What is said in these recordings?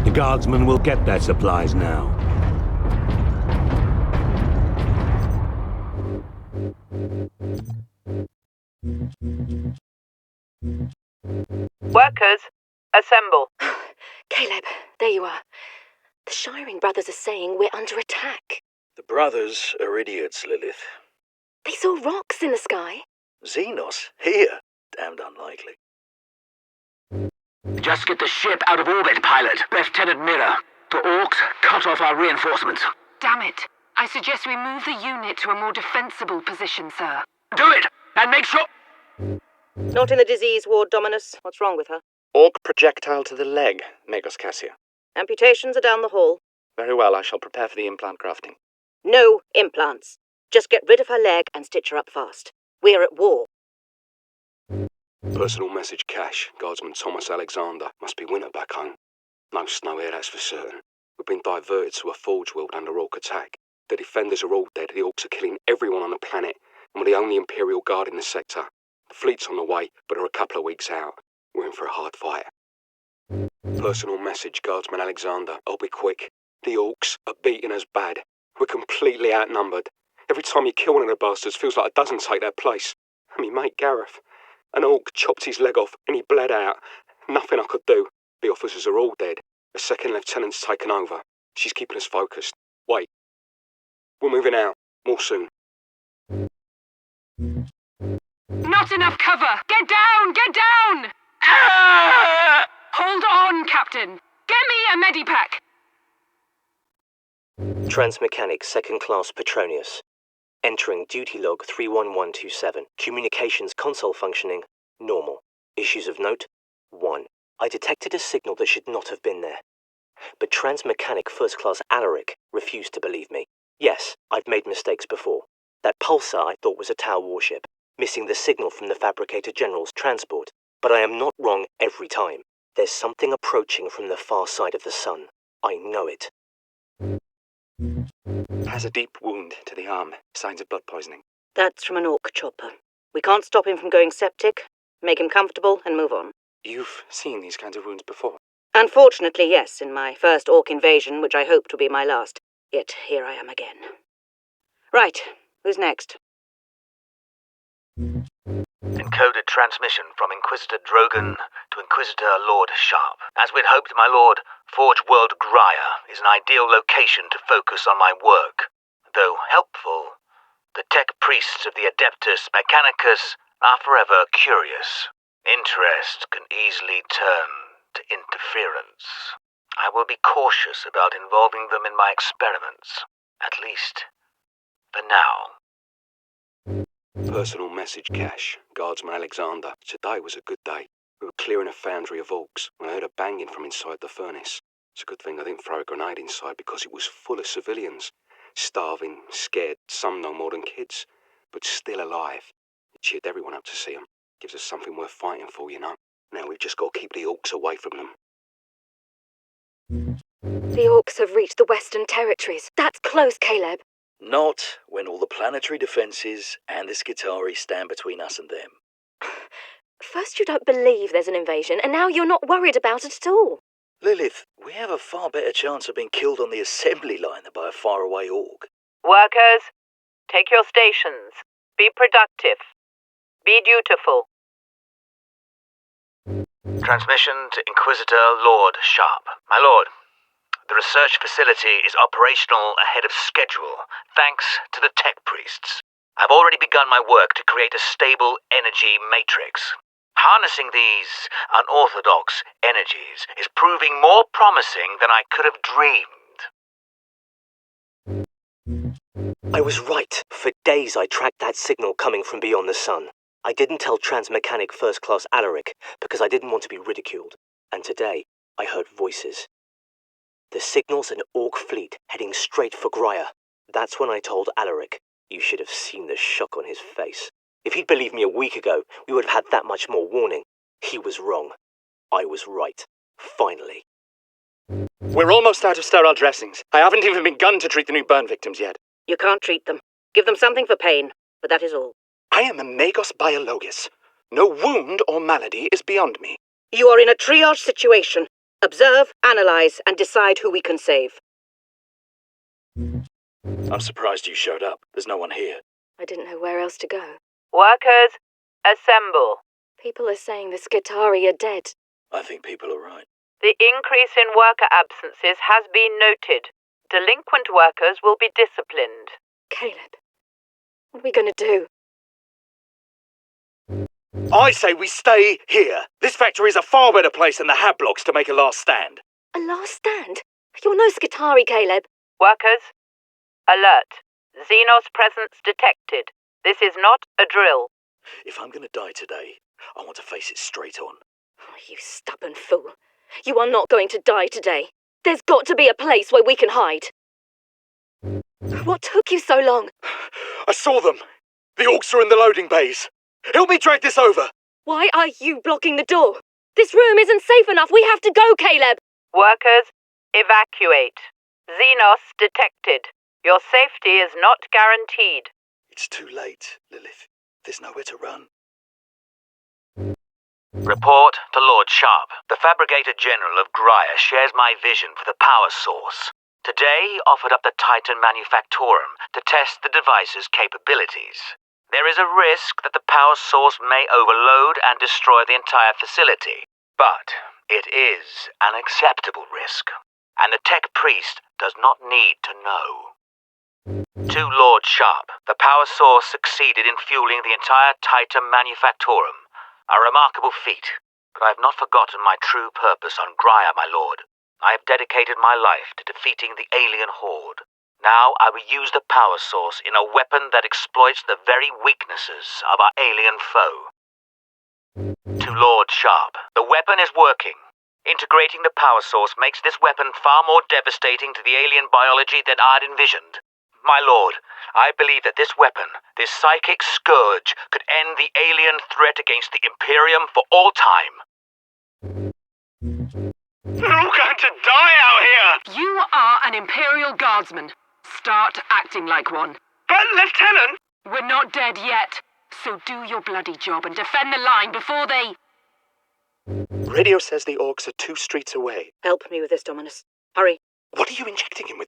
The guardsmen will get their supplies now. Workers, assemble. Caleb, there you are. The Shiring brothers are saying we're under attack. The brothers are idiots, Lilith. They saw rocks in the sky. Xenos? Here? Damned unlikely. Just get the ship out of orbit, pilot. Lieutenant Mirror. The Orcs cut off our reinforcements. Damn it. I suggest we move the unit to a more defensible position, sir. Do it! And make sure... Not in the disease ward, Dominus. What's wrong with her? Orc projectile to the leg, Magos Cassia. Amputations are down the hall. Very well, I shall prepare for the implant grafting. No implants. Just get rid of her leg and stitch her up fast. We're at war. Personal message cache. Guardsman Thomas Alexander. Must be winter back home. No snow here, that's for certain. We've been diverted to a forge world under Orc attack. The defenders are all dead, the Orcs are killing everyone on the planet, and we're the only Imperial Guard in the sector. The fleet's on the way, but are a couple of weeks out. We're in for a hard fight. Personal message, Guardsman Alexander. I'll be quick. The Orcs are beating us bad. We're completely outnumbered. Every time you kill one of the bastards, feels like a dozen take their place. And me mate Gareth. An Orc chopped his leg off and he bled out. Nothing I could do. The officers are all dead. A second lieutenant's taken over. She's keeping us focused. Wait. We're moving out. More soon. Not enough cover! Get down! Get down! Ah! Hold on, Captain. Get me a medipack! Transmechanic 2nd Class Petronius. Entering duty log 31127. Communications console functioning normal. Issues of note 1. I detected a signal that should not have been there. But Transmechanic 1st Class Alaric refused to believe me. Yes, I've made mistakes before. That pulsar I thought was a Tau warship, missing the signal from the Fabricator General's transport. But I am not wrong every time. There's something approaching from the far side of the sun. I know it. Has a deep wound to the arm. Signs of blood poisoning. That's from an Orc chopper. We can't stop him from going septic. Make him comfortable and move on. You've seen these kinds of wounds before? Unfortunately, yes, in my first Orc invasion, which I hoped would be my last. Yet here I am again. Right, who's next? Encoded transmission from Inquisitor Drogon to Inquisitor Lord Sharp. As we'd hoped, my lord, Forge World Grya is an ideal location to focus on my work. Though helpful, the tech priests of the Adeptus Mechanicus are forever curious. Interest can easily turn to interference. I will be cautious about involving them in my experiments, at least for now. Personal message cache. Guardsman Alexander. Today was a good day. We were clearing a foundry of Orcs when I heard a banging from inside the furnace. It's a good thing I didn't throw a grenade inside because it was full of civilians. Starving, scared, some no more than kids, but still alive. It cheered everyone up to see them. Gives us something worth fighting for, you know. Now we've just got to keep the Orcs away from them. The Orcs have reached the Western Territories. That's close, Caleb. Not when all the planetary defences and the Skitarii stand between us and them. First you don't believe there's an invasion, and now you're not worried about it at all. Lilith, we have a far better chance of being killed on the assembly line than by a faraway Orc. Workers, take your stations. Be productive. Be dutiful. Transmission to Inquisitor Lord Sharp. My lord, the research facility is operational ahead of schedule, thanks to the tech priests. I've already begun my work to create a stable energy matrix. Harnessing these unorthodox energies is proving more promising than I could have dreamed. I was right. For days I tracked that signal coming from beyond the sun. I didn't tell Transmechanic 1st Class Alaric because I didn't want to be ridiculed. And today, I heard voices. The signal's an Orc fleet heading straight for Grya. That's when I told Alaric. You should have seen the shock on his face. If he'd believed me a week ago, we would have had that much more warning. He was wrong. I was right. Finally. We're almost out of sterile dressings. I haven't even begun to treat the new burn victims yet. You can't treat them. Give them something for pain, but that is all. I am a Magos Biologis. No wound or malady is beyond me. You are in a triage situation. Observe, analyze, and decide who we can save. I'm surprised you showed up. There's no one here. I didn't know where else to go. Workers, assemble. People are saying the Skitarii are dead. I think people are right. The increase in worker absences has been noted. Delinquent workers will be disciplined. Caleb, what are we going to do? I say we stay here. This factory is a far better place than the Hab blocks to make a last stand. A last stand? You're no Skitarii, Caleb. Workers, alert. Xenos presence detected. This is not a drill. If I'm going to die today, I want to face it straight on. Oh, you stubborn fool. You are not going to die today. There's got to be a place where we can hide. What took you so long? I saw them. The orcs are in the loading bays. Help me drag this over. Why are you blocking the door? This room isn't safe enough. We have to go, Caleb. Workers, evacuate. Xenos detected. Your safety is not guaranteed. It's too late, Lilith. There's nowhere to run. Report to Lord Sharp. The Fabricator General of Graia shares my vision for the power source. Today, he offered up the Titan Manufactorum to test the device's capabilities. There is a risk that the power source may overload and destroy the entire facility. But it is an acceptable risk, and the Tech Priest does not need to know. To Lord Sharp, the power source succeeded in fueling the entire Titan Manufactorum. A remarkable feat, but I have not forgotten my true purpose on Graia, my lord. I have dedicated my life to defeating the alien horde. Now I will use the power source in a weapon that exploits the very weaknesses of our alien foe. To Lord Sharp, the weapon is working. Integrating the power source makes this weapon far more devastating to the alien biology than I'd envisioned. My lord, I believe that this weapon, this psychic scourge, could end the alien threat against the Imperium for all time. We're all going to die out here! You are an Imperial Guardsman. Start acting like one. But, Lieutenant! We're not dead yet, so do your bloody job and defend the line before they... Radio says the orcs are 2 streets away. Help me with this, Dominus. Hurry. What are you injecting him with?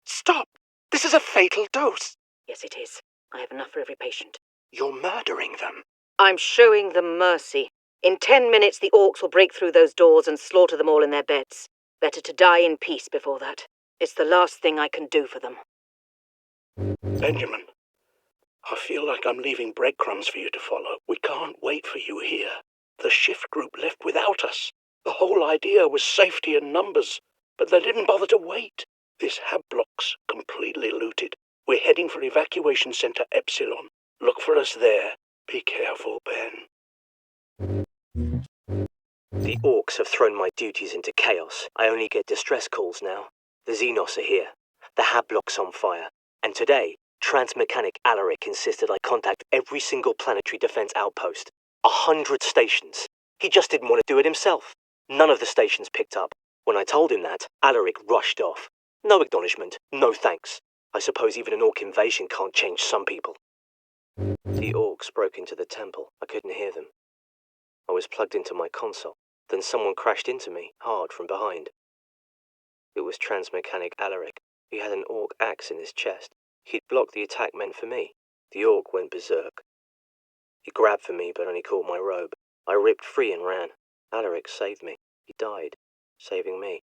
Stop! This is a fatal dose. Yes, it is. I have enough for every patient. You're murdering them. I'm showing them mercy. In 10 minutes, the orcs will break through those doors and slaughter them all in their beds. Better to die in peace before that. It's the last thing I can do for them. Benjamin, I feel like I'm leaving breadcrumbs for you to follow. We can't wait for you here. The shift group left without us. The whole idea was safety in numbers, but they didn't bother to wait. This Hab block's completely looted. We're heading for Evacuation Center Epsilon. Look for us there. Be careful, Ben. The orcs have thrown my duties into chaos. I only get distress calls now. The Xenos are here. The Hab block's on fire. And today, Transmechanic Alaric insisted I contact every single planetary defense outpost. 100 stations. He just didn't want to do it himself. None of the stations picked up. When I told him that, Alaric rushed off. No acknowledgement, no thanks. I suppose even an orc invasion can't change some people. The orcs broke into the temple. I couldn't hear them. I was plugged into my console. Then someone crashed into me, hard from behind. It was Transmechanic Alaric. He had an orc axe in his chest. He'd blocked the attack meant for me. The orc went berserk. He grabbed for me but only caught my robe. I ripped free and ran. Alaric saved me. He died, saving me.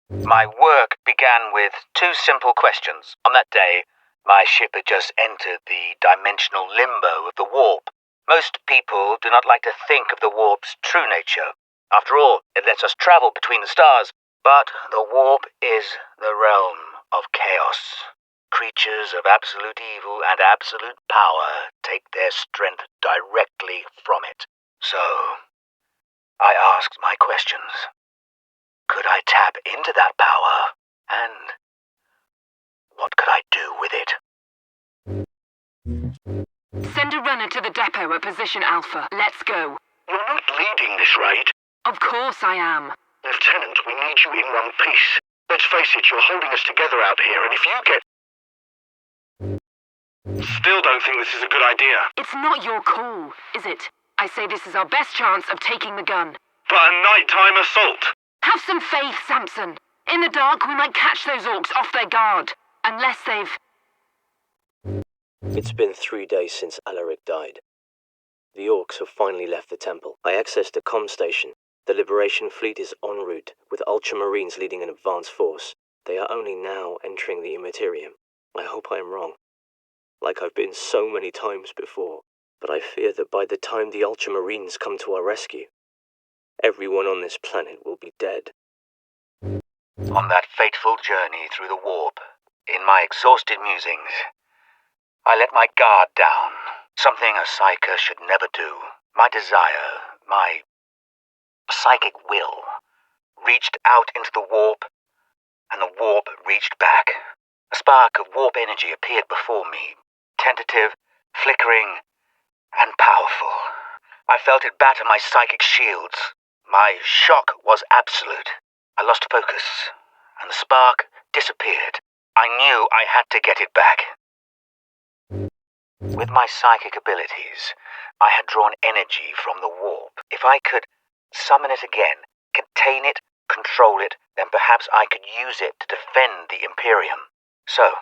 My work began with 2 simple questions. On that day, my ship had just entered the dimensional limbo of the warp. Most people do not like to think of the warp's true nature. After all, it lets us travel between the stars. But the warp is the realm of chaos. Creatures of absolute evil and absolute power take their strength directly from it. So, I asked my questions. Could I tap into that power? And what could I do with it? Send a runner to the depot at position Alpha. Let's go. You're not leading this raid. Of course I am. Lieutenant, we need you in one piece. Let's face it, you're holding us together out here, and if you get... Still don't think this is a good idea. It's not your call, is it? I say this is our best chance of taking the gun. but a nighttime assault. Have some faith, Samson. In the dark, we might catch those orcs off their guard. Unless they've... It's been 3 days since Alaric died. The orcs have finally left the temple. I accessed a comm station. The Liberation Fleet is en route, with Ultramarines leading an advance force. They are only now entering the Immaterium. I hope I am wrong, like I've been so many times before. But I fear that by the time the Ultramarines come to our rescue, everyone on this planet will be dead. On that fateful journey through the warp, in my exhausted musings, I let my guard down. Something a psyker should never do. My desire, my psychic will, reached out into the warp, and the warp reached back. A spark of warp energy appeared before me, tentative, flickering, and powerful. I felt it batter my psychic shields. My shock was absolute. I lost focus, and the spark disappeared. I knew I had to get it back. With my psychic abilities, I had drawn energy from the warp. If I could summon it again, contain it, control it, then perhaps I could use it to defend the Imperium. So,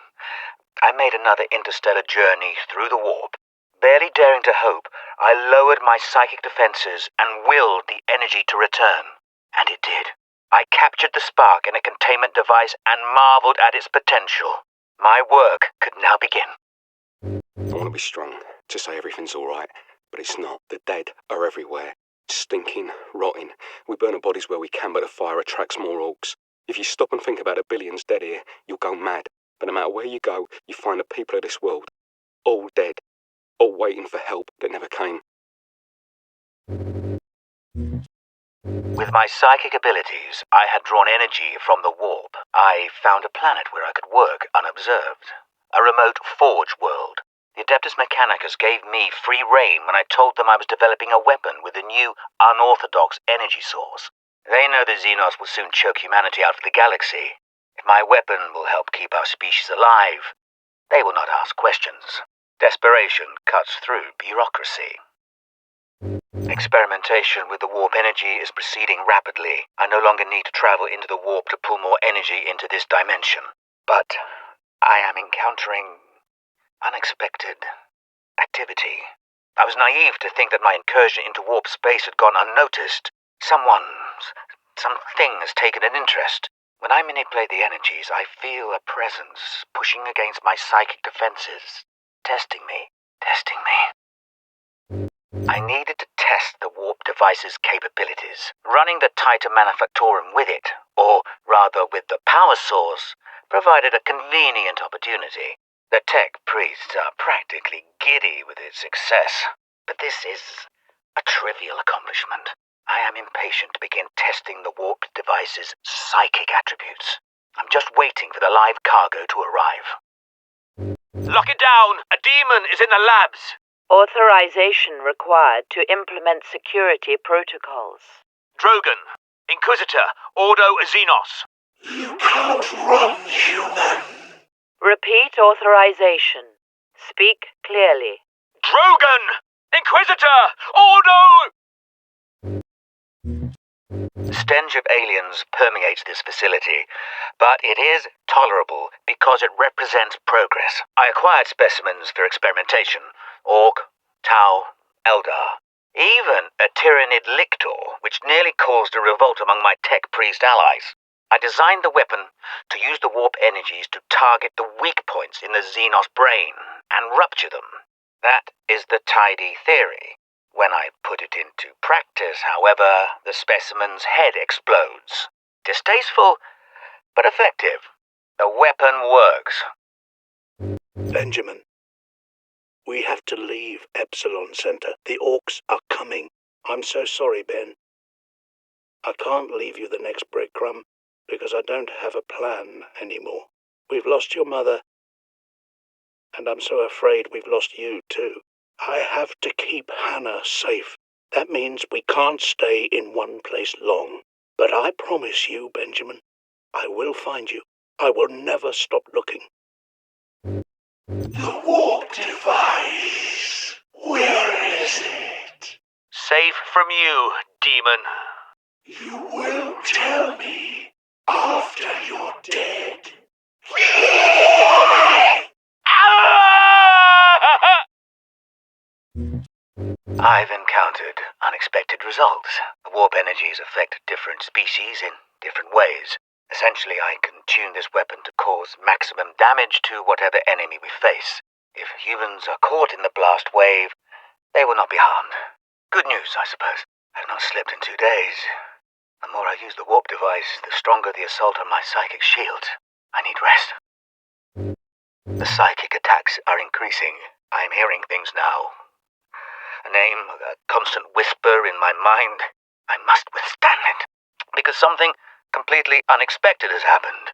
I made another interstellar journey through the warp. Barely daring to hope, I lowered my psychic defenses and willed the energy to return. And it did. I captured the spark in a containment device and marveled at its potential. My work could now begin. I want to be strong, to say everything's alright, but it's not. The dead are everywhere. Stinking, rotting. We burn our bodies where we can, but the fire attracts more orcs. If you stop and think about the billions dead here, you'll go mad. But no matter where you go, you find the people of this world. All dead. All waiting for help that never came. With my psychic abilities, I had drawn energy from the warp. I found a planet where I could work unobserved. A remote forge world. The Adeptus Mechanicus gave me free rein when I told them I was developing a weapon with a new, unorthodox energy source. They know the Xenos will soon choke humanity out of the galaxy. If my weapon will help keep our species alive, they will not ask questions. Desperation cuts through bureaucracy. Experimentation with the warp energy is proceeding rapidly. I no longer need to travel into the warp to pull more energy into this dimension. But I am encountering unexpected activity. I was naive to think that my incursion into warp space had gone unnoticed. Something has taken an interest. When I manipulate the energies, I feel a presence pushing against my psychic defenses, testing me. I needed to test the warp device's capabilities. Running the Titan Manufactorum with it, or rather with the power source, provided a convenient opportunity. The tech priests are practically giddy with its success, but this is a trivial accomplishment. I am impatient to begin testing the warp device's psychic attributes. I'm just waiting for the live cargo to arrive. Lock it down! A demon is in the labs! Authorization required to implement security protocols. Drogon, Inquisitor, Ordo Xenos. You can't run, human. Repeat authorization. Speak clearly. Drogon! Inquisitor! Ordo! The stench of aliens permeates this facility, but it is tolerable because it represents progress. I acquired specimens for experimentation. Orc, Tau, Eldar, even a Tyranid Lictor, which nearly caused a revolt among my tech priest allies. I designed the weapon to use the warp energies to target the weak points in the Xenos brain and rupture them. That is the tidy theory. When I put it into practice, however, the specimen's head explodes. Distasteful, but effective. The weapon works. Benjamin, we have to leave Epsilon Center. The orcs are coming. I'm so sorry, Ben. I can't leave you the next breadcrumb because I don't have a plan anymore. We've lost your mother, and I'm so afraid we've lost you too. I have to keep Hannah safe. That means we can't stay in one place long. But I promise you, Benjamin, I will find you. I will never stop looking. The warp device. Where is it? Safe from you, demon. You will tell me after you're dead. I've encountered unexpected results. The warp energies affect different species in different ways. Essentially, I can tune this weapon to cause maximum damage to whatever enemy we face. If humans are caught in the blast wave, they will not be harmed. Good news, I suppose. I've not slept in 2 days. The more I use the warp device, the stronger the assault on my psychic shield. I need rest. The psychic attacks are increasing. I'm hearing things now. A name, a constant whisper in my mind. I must withstand it. Because something completely unexpected has happened.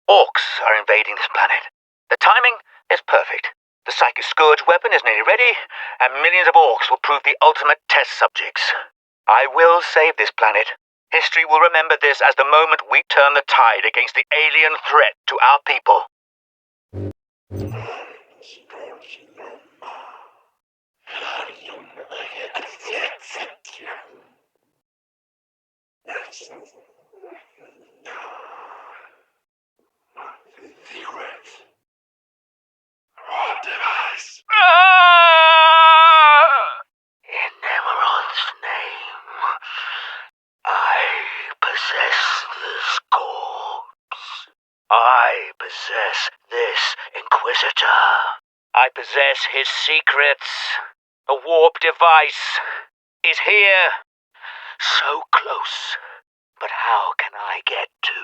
Orcs are invading this planet. The timing is perfect. The Psychic Scourge weapon is nearly ready, and millions of orcs will prove the ultimate test subjects. I will save this planet. History will remember this as the moment we turn the tide against the alien threat to our people. In Emerald's name, I possess this corpse. I possess this Inquisitor. I possess his secrets. The warp device is here. So close. But how can I get to...